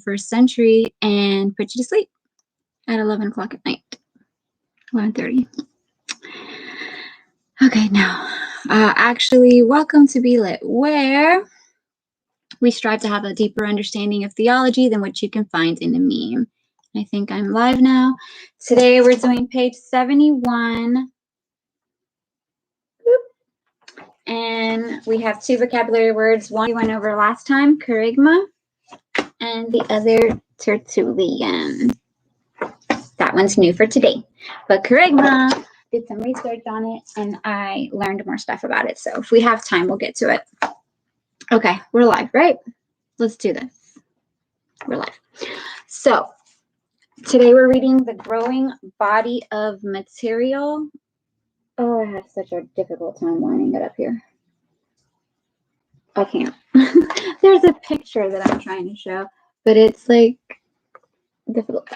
first century and put you to sleep at 11 o'clock at night, 11:30. Okay, now, actually, welcome to Be Lit, where we strive to have a deeper understanding of theology than what you can find in a meme. I think I'm live now. Today we're doing page 71. And we have two vocabulary words. One we went over last time, kerygma, and the other tertullian. That one's new for today. But kerygma, did some research on it, and I learned more stuff about it. So if we have time, we'll get to it. Okay, we're live, right? Let's do this. We're live. So today we're reading The Growing Body of Material. Oh, I have such a difficult time lining it up here. I can't. There's a picture that I'm trying to show, but it's like difficult.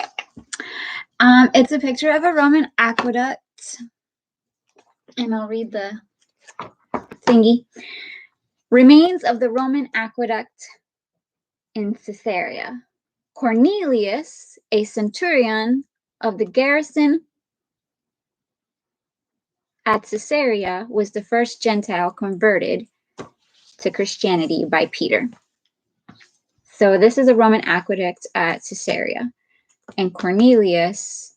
It's a picture of a Roman aqueduct, and I'll read the thingy. Remains of the Roman aqueduct in Caesarea. Cornelius, a centurion of the garrison at Caesarea, was the first Gentile converted to Christianity by Peter. So this is a Roman aqueduct at Caesarea, and Cornelius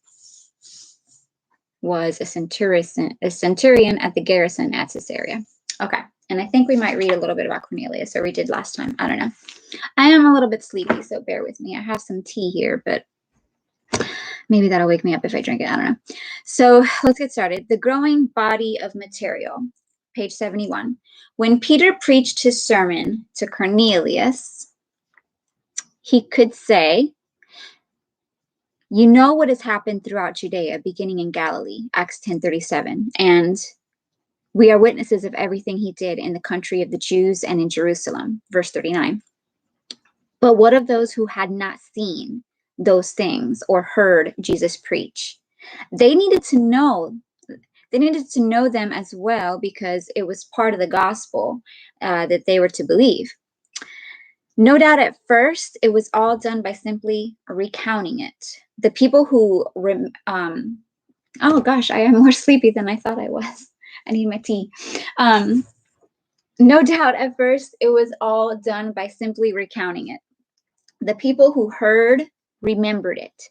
was a centurion at the garrison at Caesarea. Okay, and I think we might read a little bit about Cornelius, or we did last time. I don't know. I am a little bit sleepy, so bear with me. I have some tea here, but maybe that'll wake me up if I drink it. I don't know. So let's get started. The Growing Body of Material, page 71. When Peter preached his sermon to Cornelius, he could say, "You know what has happened throughout Judea, beginning in Galilee," Acts 10:37, "and we are witnesses of everything he did in the country of the Jews and in Jerusalem," verse 39. "But what of those who had not seen those things or heard Jesus preach?" They needed to know them as well, because it was part of the gospel that they were to believe. No doubt at first it was all done by simply recounting it. The people who, oh gosh, I am more sleepy than I thought I was. I need my tea. No doubt at first it was all done by simply recounting it. The people who heard remembered it,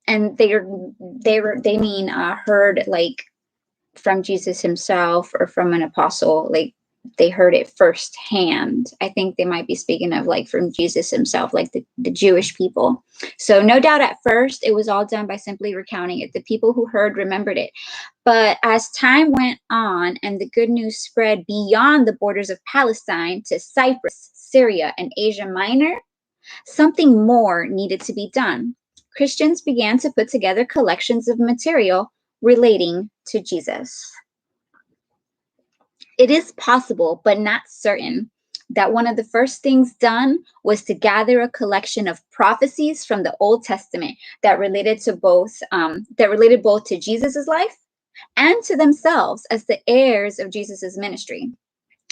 and they mean heard like from Jesus himself or from an apostle, like they heard it firsthand. I think they might be speaking of like from Jesus himself, like the Jewish people. So no doubt at first it was all done by simply recounting it. The people who heard remembered it. But as time went on and the good news spread beyond the borders of Palestine to Cyprus, Syria, and Asia Minor, something more needed to be done. Christians began to put together collections of material relating to Jesus. It is possible, but not certain, that one of the first things done was to gather a collection of prophecies from the Old Testament that related both to Jesus's life and to themselves as the heirs of Jesus's ministry.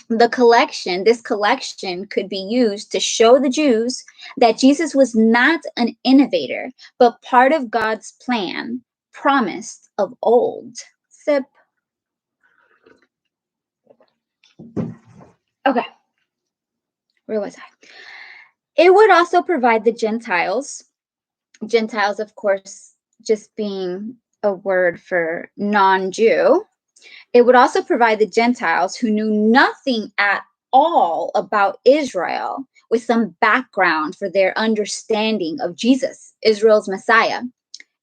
This collection could be used to show the Jews that Jesus was not an innovator, but part of God's plan, promised of old. Sip. Okay. Where was I? It would also provide the Gentiles, of course, just being a word for non-Jew. It would also provide the Gentiles who knew nothing at all about Israel with some background for their understanding of Jesus, Israel's Messiah.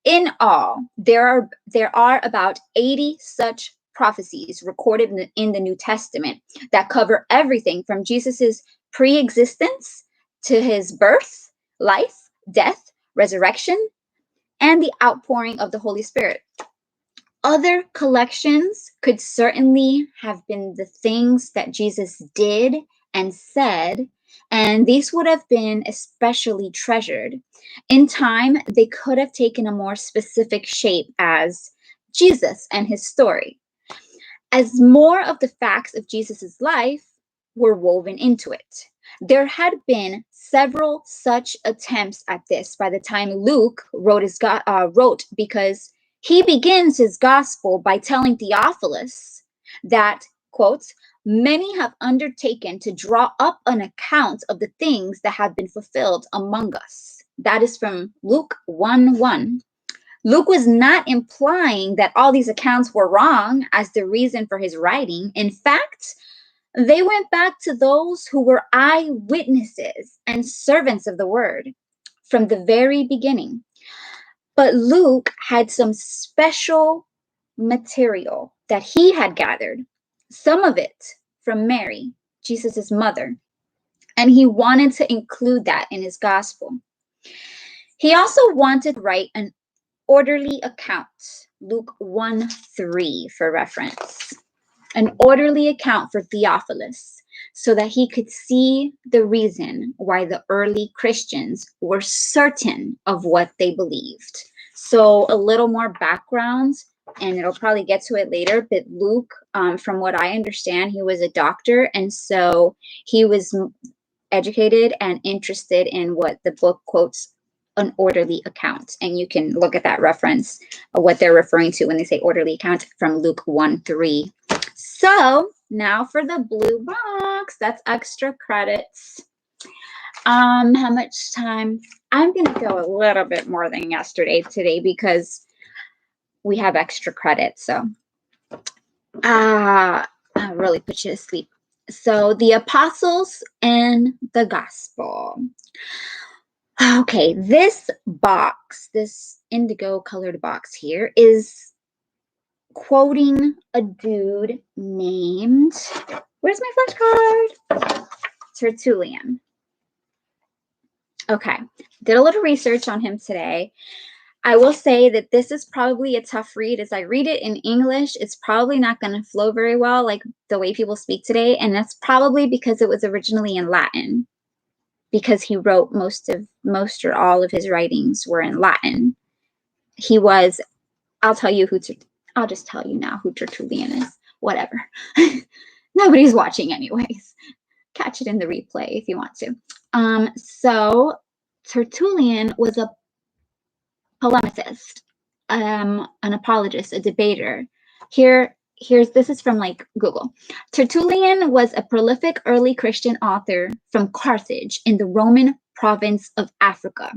In all, there are about 80 such prophecies recorded in the New Testament that cover everything from Jesus's pre-existence to his birth, life, death, resurrection, and the outpouring of the Holy Spirit. Other collections could certainly have been the things that Jesus did and said, and these would have been especially treasured. In time, they could have taken a more specific shape as Jesus and his story, as more of the facts of Jesus's life were woven into it. There had been several such attempts at this by the time Luke wrote, because he begins his gospel by telling Theophilus that, quotes, many have undertaken to draw up an account of the things that have been fulfilled among us. That is from Luke 1:1. Luke was not implying that all these accounts were wrong as the reason for his writing. In fact, they went back to those who were eyewitnesses and servants of the word from the very beginning. But Luke had some special material that he had gathered, some of it from Mary, Jesus's mother, and he wanted to include that in his gospel. He also wanted to write an orderly account, Luke 1:3 for reference, an orderly account for Theophilus, so that he could see the reason why the early Christians were certain of what they believed. So a little more background, and it'll probably get to it later, but Luke, from what I understand, he was a doctor, and so he was educated and interested in what the book quotes an orderly account. And you can look at that reference of what they're referring to when they say orderly account from Luke 1:3. So now for the blue box, that's extra credits. How much time? I'm going to go a little bit more than yesterday today because we have extra credits. So I'll really put you to sleep. So the apostles and the gospel. Okay, this box, this indigo colored box here is quoting a dude named, where's my flashcard? Tertullian. Okay, did a little research on him today. I will say that this is probably a tough read. As I read it in English, it's probably not going to flow very well like the way people speak today, and that's probably because it was originally in Latin, because he wrote most or all of his writings were in Latin. He was, I'll just tell you now who Tertullian is. Whatever. Nobody's watching anyways. Catch it in the replay if you want to. So Tertullian was a polemicist, an apologist, a debater. This is from like Google. Tertullian was a prolific early Christian author from Carthage in the Roman province of Africa.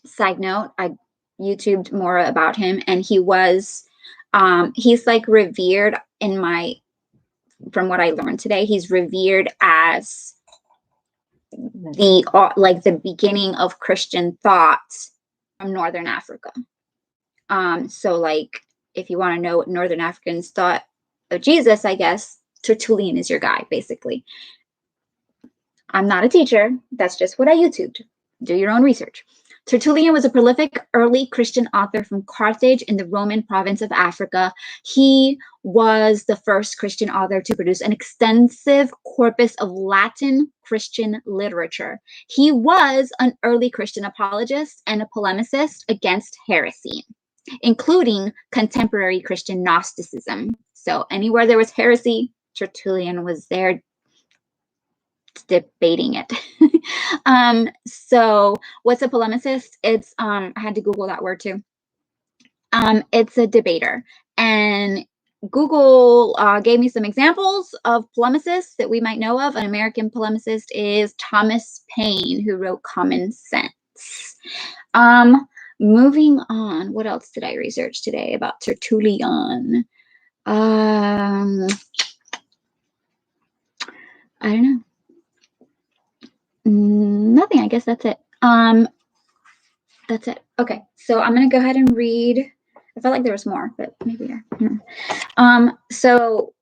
Side note, I YouTubed more about him, and he's like revered from what I learned today, he's revered as the beginning of Christian thought from Northern Africa. So like, if you want to know what Northern Africans thought of Jesus, I guess Tertullian is your guy, basically. I'm not a teacher. That's just what I YouTubed. Do your own research. Tertullian was a prolific early Christian author from Carthage in the Roman province of Africa. He was the first Christian author to produce an extensive corpus of Latin Christian literature. He was an early Christian apologist and a polemicist against heresy, including contemporary Christian Gnosticism. So anywhere there was heresy, Tertullian was there debating it. So what's a polemicist? It's I had to Google that word too. It's a debater, and Google gave me some examples of polemicists that we might know of. An American polemicist is Thomas Paine, who wrote Common Sense. Moving on, what else did I research today about Tertullian? I don't know. Nothing. I guess that's it. That's it. Okay, so I'm gonna go ahead and read. I felt like there was more, but maybe yeah. So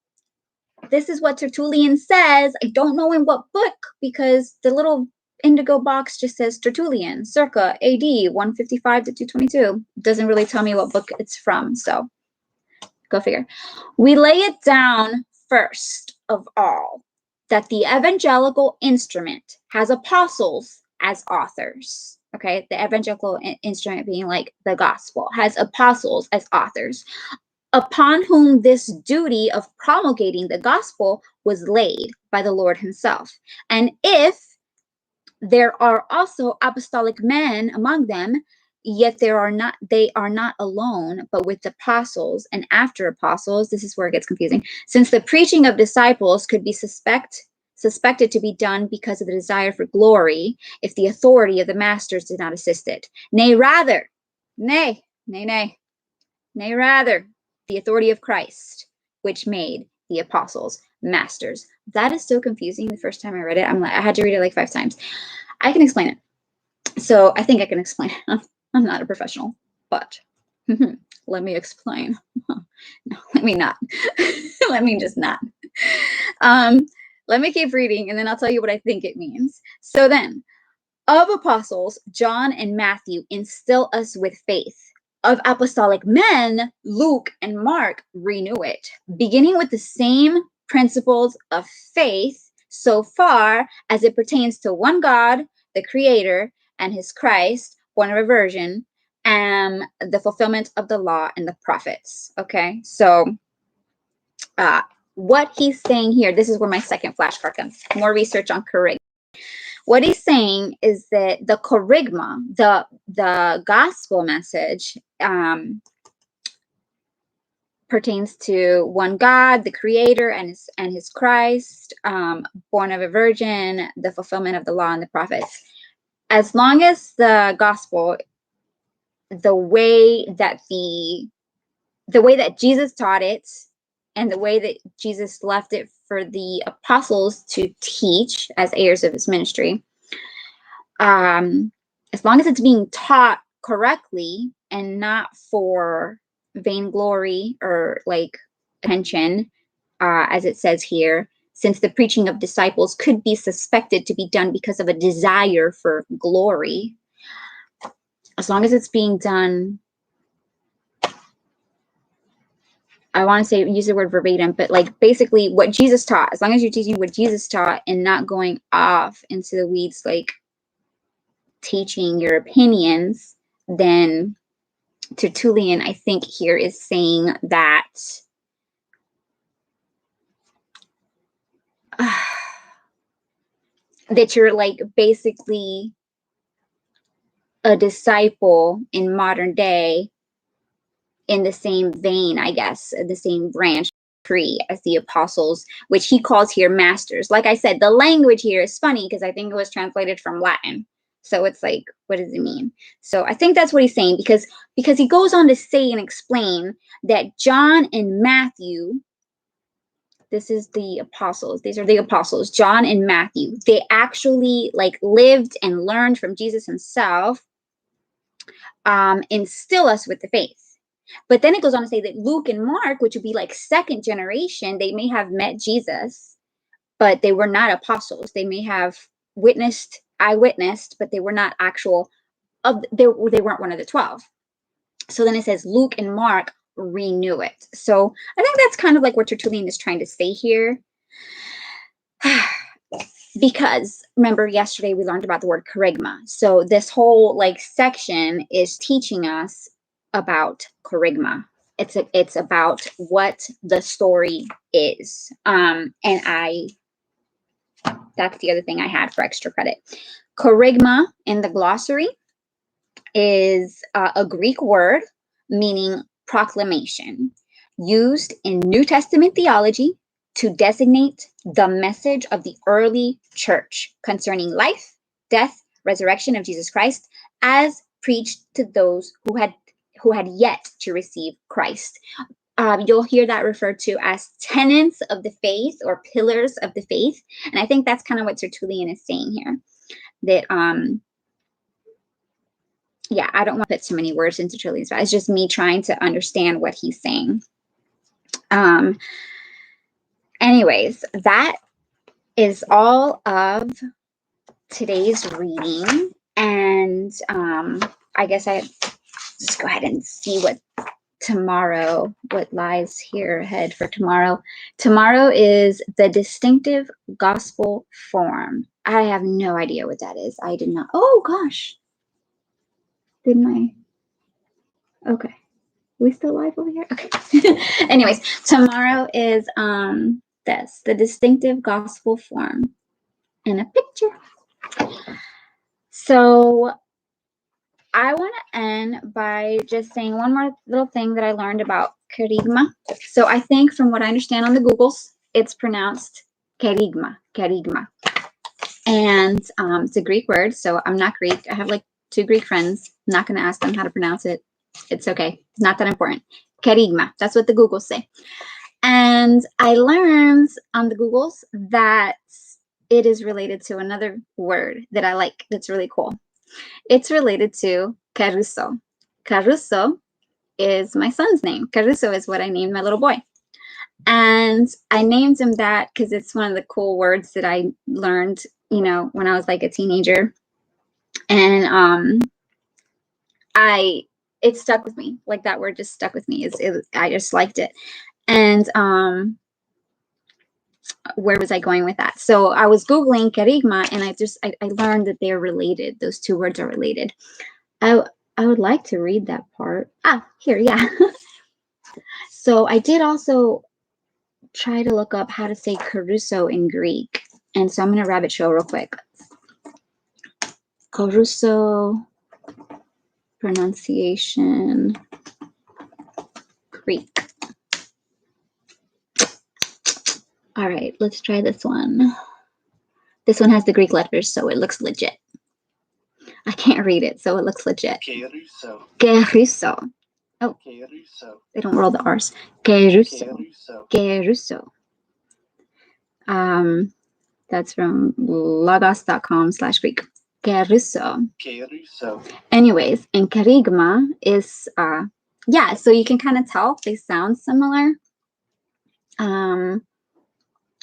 this is what Tertullian says. I don't know in what book, because the little indigo box just says Tertullian, circa AD 155 to 222. Doesn't really tell me what book it's from, so go figure. We lay it down first of all that the evangelical instrument has apostles as authors. Okay, the evangelical instrument being like the gospel has apostles as authors. upon whom this duty of promulgating the gospel was laid by the Lord himself. And if there are also apostolic men among them, yet they are not alone, but with apostles and after apostles. This is where it gets confusing. Since the preaching of disciples could be suspected to be done because of the desire for glory, if the authority of the masters did not assist it. Nay, rather, the authority of Christ, which made the apostles masters. That is so confusing. The first time I read it, I had to read it like 5 times. I can explain it. So I think I can explain it. I'm not a professional, but let me explain. No, let me not. Let me just not. Let me keep reading, and then I'll tell you what I think it means. So then, of apostles, John and Matthew instill us with faith. Of apostolic men, Luke and Mark renew it, beginning with the same principles of faith so far as it pertains to one God, the Creator, and his Christ, born of a virgin, and the fulfillment of the law and the prophets. Okay, so what he's saying here, this is where my second flashcard comes. More research on kerygma. What he's saying is that the kerygma, the gospel message, pertains to one God, the Creator, and his Christ, born of a virgin, the fulfillment of the law and the prophets. As long as the gospel, the way that Jesus taught it, and the way that Jesus left it for the apostles to teach as heirs of his ministry, as long as it's being taught correctly and not for vainglory or like attention, as it says here, since the preaching of disciples could be suspected to be done because of a desire for glory, as long as it's being done, I want to say, use the word verbatim, but like basically what Jesus taught, as long as you're teaching what Jesus taught and not going off into the weeds, like teaching your opinions, then Tertullian, I think here is saying that that you're like basically a disciple in modern day in the same vein, I guess, the same branch tree as the apostles, which he calls here masters. Like I said, the language here is funny because I think it was translated from Latin. So it's like, what does it mean? So I think that's what he's saying, because he goes on to say and explain that John and Matthew, this is the apostles. These are the apostles, John and Matthew. They actually like lived and learned from Jesus himself, instill us with the faith. But then it goes on to say that Luke and Mark, which would be like second generation, they may have met Jesus, but they were not apostles. They may have eyewitnessed, but they were not actual they weren't one of the 12. So then it says Luke and Mark renew it. So I think that's kind of like what Tertullian is trying to say here. Because remember, yesterday we learned about the word kerygma. So this whole like section is teaching us about kerygma. It's about what the story is. And that's the other thing I had for extra credit. Kerygma in the glossary is a Greek word meaning proclamation, used in New Testament theology to designate the message of the early church concerning life, death, resurrection of Jesus Christ, as preached to those who had yet to receive Christ. You'll hear that referred to as tenets of the faith or pillars of the faith. And I think that's kind of what Tertullian is saying here. That, yeah, I don't want to put too many words into Tertullian's, but it's just me trying to understand what he's saying. Anyways, that is all of today's reading. And I guess I just go ahead and see what lies here ahead for tomorrow. Tomorrow is the distinctive gospel form. I have no idea what that is. I did not. Oh gosh. Didn't I? Okay. we still live over here? Okay. Anyways, tomorrow is the distinctive gospel form in a picture. So I want to end by just saying one more little thing that I learned about kerygma. So I think from what I understand on the Googles, it's pronounced kerygma, kerygma. And it's a Greek word, so I'm not Greek. I have like 2 Greek friends. I'm not going to ask them how to pronounce it. It's okay. It's not that important. Kerygma. That's what the Googles say. And I learned on the Googles that it is related to another word that I like that's really cool. It's related to Caruso. Caruso is my son's name. Caruso is what I named my little boy. And I named him that because it's one of the cool words that I learned, you know, when I was like a teenager. And it stuck with me. Like that word just stuck with me. I just liked it. And where was I going with that? So I was Googling kerygma and I learned that they're related. Those 2 words are related. I would like to read that part. Here, yeah. So I did also try to look up how to say Caruso in Greek. And so I'm going to rabbit trail real quick. Caruso pronunciation Greek. All right, let's try this one. This one has the Greek letters, so it looks legit. I can't read it, so it looks legit. Caruso. Caruso. Oh, Caruso. They don't roll the R's. Caruso. Caruso. That's from logos.com/Greek. Caruso. Caruso. Anyways, and kerygma is, yeah, so you can kind of tell they sound similar.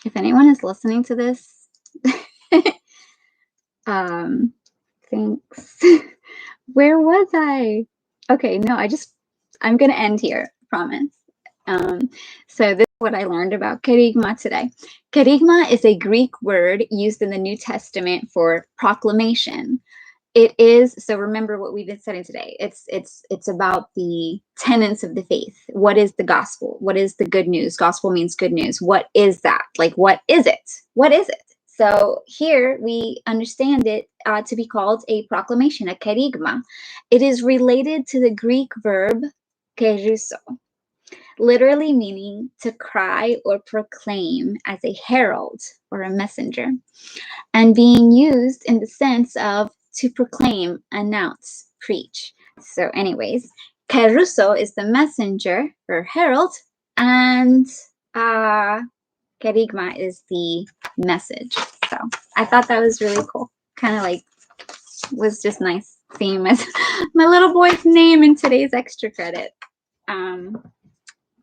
If anyone is listening to this, thanks. Where was I? Okay, no, I'm going to end here, promise. So this is what I learned about kerygma today. Kerygma is a Greek word used in the New Testament for proclamation. It is, so remember what we've been studying today. It's about the tenets of the faith. What is the gospel? What is the good news? Gospel means good news. What is that? Like, what is it? What is it? So here we understand it to be called a proclamation, a kerygma. It is related to the Greek verb keruso, literally meaning to cry or proclaim as a herald or a messenger, and being used in the sense of to proclaim, announce, preach. So anyways, keruso is the messenger or herald, and kerygma is the message. So I thought that was really cool. Kind of like was just nice seeing my little boy's name in today's extra credit.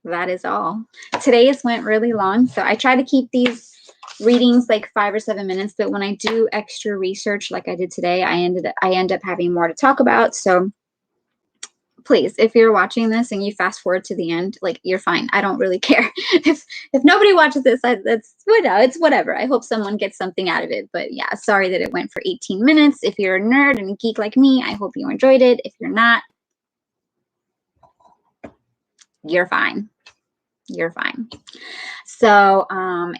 That is all. Today's went really long, so I try to keep these readings like 5 or 7 minutes, but when I do extra research like I did today, I end up having more to talk about. So please, if you're watching this and you fast forward to the end, like, you're fine. I don't really care. If nobody watches this, that's, it's whatever. I hope someone gets something out of it. But yeah, sorry that it went for 18 minutes. If you're a nerd and a geek like me, I hope you enjoyed it. If you're not, you're fine. You're fine. So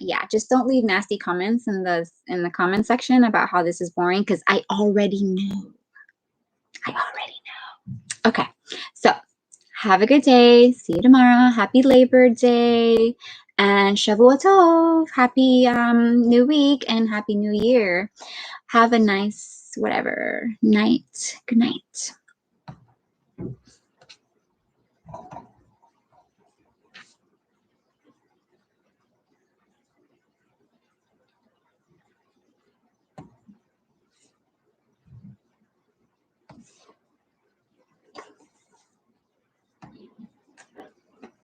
yeah, just don't leave nasty comments in the comment section about how this is boring, because I already know. Okay, so have a good day. See you tomorrow. Happy Labor Day and Shavua Tov. Happy new week and happy new year. Have a nice whatever night. Good night.